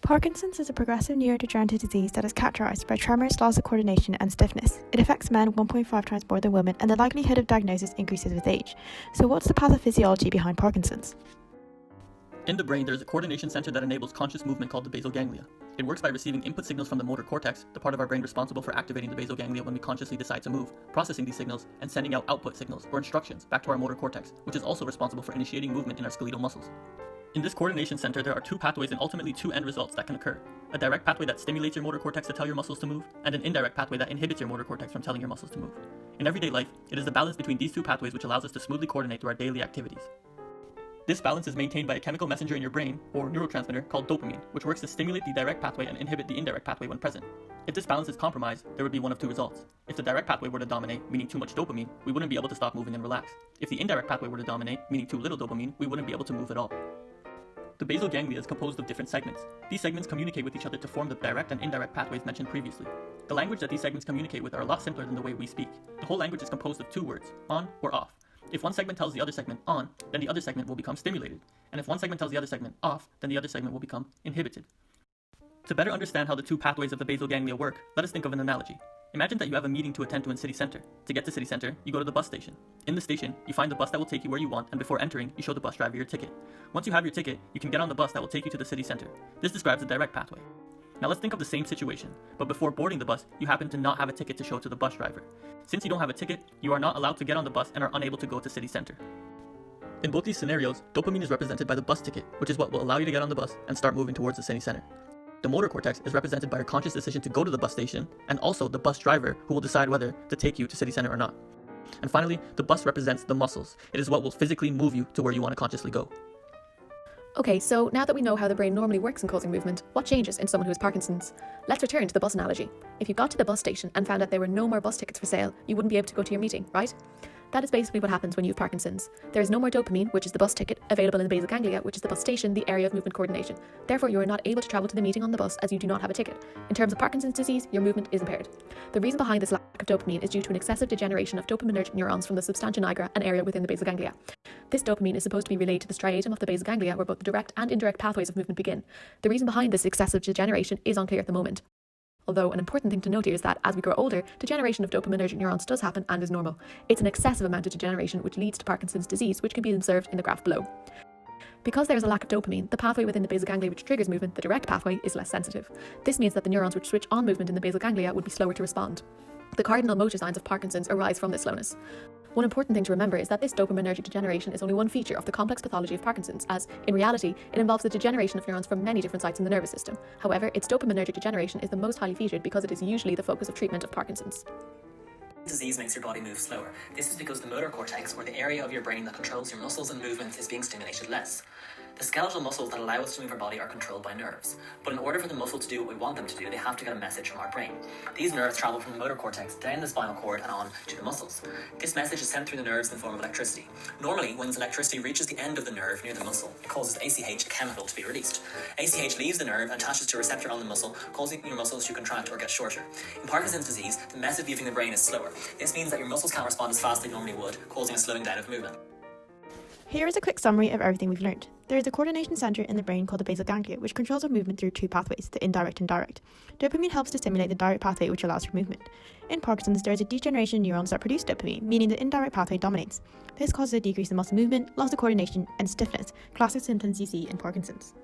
Parkinson's is a progressive neurodegenerative disease that is characterized by tremors, loss of coordination, and stiffness. It affects men 1.5 times more than women, and the likelihood of diagnosis increases with age. So what's the pathophysiology behind Parkinson's? In the brain, there is a coordination center that enables conscious movement called the basal ganglia. It works by receiving input signals from the motor cortex, the part of our brain responsible for activating the basal ganglia when we consciously decide to move, processing these signals, and sending out output signals or instructions back to our motor cortex, which is also responsible for initiating movement in our skeletal muscles. In this coordination center, there are two pathways and ultimately two end results that can occur. A direct pathway that stimulates your motor cortex to tell your muscles to move, and an indirect pathway that inhibits your motor cortex from telling your muscles to move. In everyday life, it is the balance between these two pathways which allows us to smoothly coordinate through our daily activities. This balance is maintained by a chemical messenger in your brain, or neurotransmitter, called dopamine, which works to stimulate the direct pathway and inhibit the indirect pathway when present. If this balance is compromised, there would be one of two results. If the direct pathway were to dominate, meaning too much dopamine, we wouldn't be able to stop moving and relax. If the indirect pathway were to dominate, meaning too little dopamine, we wouldn't be able to move at all. The basal ganglia is composed of different segments. These segments communicate with each other to form the direct and indirect pathways mentioned previously. The language that these segments communicate with are a lot simpler than the way we speak. The whole language is composed of two words, on or off. If one segment tells the other segment on, then the other segment will become stimulated. And if one segment tells the other segment off, then the other segment will become inhibited. To better understand how the two pathways of the basal ganglia work, let us think of an analogy. Imagine that you have a meeting to attend to in city center. To get to city center, you go to the bus station. In the station, you find the bus that will take you where you want, and before entering, you show the bus driver your ticket. Once you have your ticket, you can get on the bus that will take you to the city center. This describes a direct pathway. Now let's think of the same situation, but before boarding the bus, you happen to not have a ticket to show to the bus driver. Since you don't have a ticket, you are not allowed to get on the bus and are unable to go to city center. In both these scenarios, dopamine is represented by the bus ticket, which is what will allow you to get on the bus and start moving towards the city center. The motor cortex is represented by your conscious decision to go to the bus station, and also the bus driver who will decide whether to take you to city center or not. And finally, the bus represents the muscles. It is what will physically move you to where you want to consciously go. Okay, so now that we know how the brain normally works in causing movement, what changes in someone who has Parkinson's? Let's return to the bus analogy. If you got to the bus station and found out there were no more bus tickets for sale, you wouldn't be able to go to your meeting, right? That is basically what happens when you have Parkinson's. There is no more dopamine, which is the bus ticket, available in the basal ganglia, which is the bus station, the area of movement coordination. Therefore, you are not able to travel to the meeting on the bus as you do not have a ticket. In terms of Parkinson's disease, your movement is impaired. The reason behind this lack of dopamine is due to an excessive degeneration of dopaminergic neurons from the substantia nigra, an area within the basal ganglia. This dopamine is supposed to be relayed to the striatum of the basal ganglia, where both the direct and indirect pathways of movement begin. The reason behind this excessive degeneration is unclear at the moment. Although an important thing to note here is that as we grow older, degeneration of dopaminergic neurons does happen and is normal. It's an excessive amount of degeneration which leads to Parkinson's disease, which can be observed in the graph below. Because there is a lack of dopamine, the pathway within the basal ganglia which triggers movement, the direct pathway, is less sensitive. This means that the neurons which switch on movement in the basal ganglia would be slower to respond. The cardinal motor signs of Parkinson's arise from this slowness. One important thing to remember is that this dopaminergic degeneration is only one feature of the complex pathology of Parkinson's, as, in reality, it involves the degeneration of neurons from many different sites in the nervous system. However, its dopaminergic degeneration is the most highly featured because it is usually the focus of treatment of Parkinson's. Disease makes your body move slower. This is because the motor cortex, or the area of your brain that controls your muscles and movements, is being stimulated less. The skeletal muscles that allow us to move our body are controlled by nerves. But in order for the muscle to do what we want them to do, they have to get a message from our brain. These nerves travel from the motor cortex down the spinal cord and on to the muscles. This message is sent through the nerves in the form of electricity. Normally, when this electricity reaches the end of the nerve near the muscle, it causes ACH, a chemical, to be released. ACH leaves the nerve and attaches to a receptor on the muscle, causing your muscles to contract or get shorter. In Parkinson's disease, the message leaving the brain is slower. This means that your muscles can't respond as fast as they normally would, causing a slowing down of movement. Here is a quick summary of everything we've learned. There is a coordination center in the brain called the basal ganglia, which controls our movement through two pathways, the indirect and direct. Dopamine helps to stimulate the direct pathway, which allows for movement. In Parkinson's, there is a degeneration of neurons that produce dopamine, meaning the indirect pathway dominates. This causes a decrease in muscle movement, loss of coordination, and stiffness, classic symptoms you see in Parkinson's.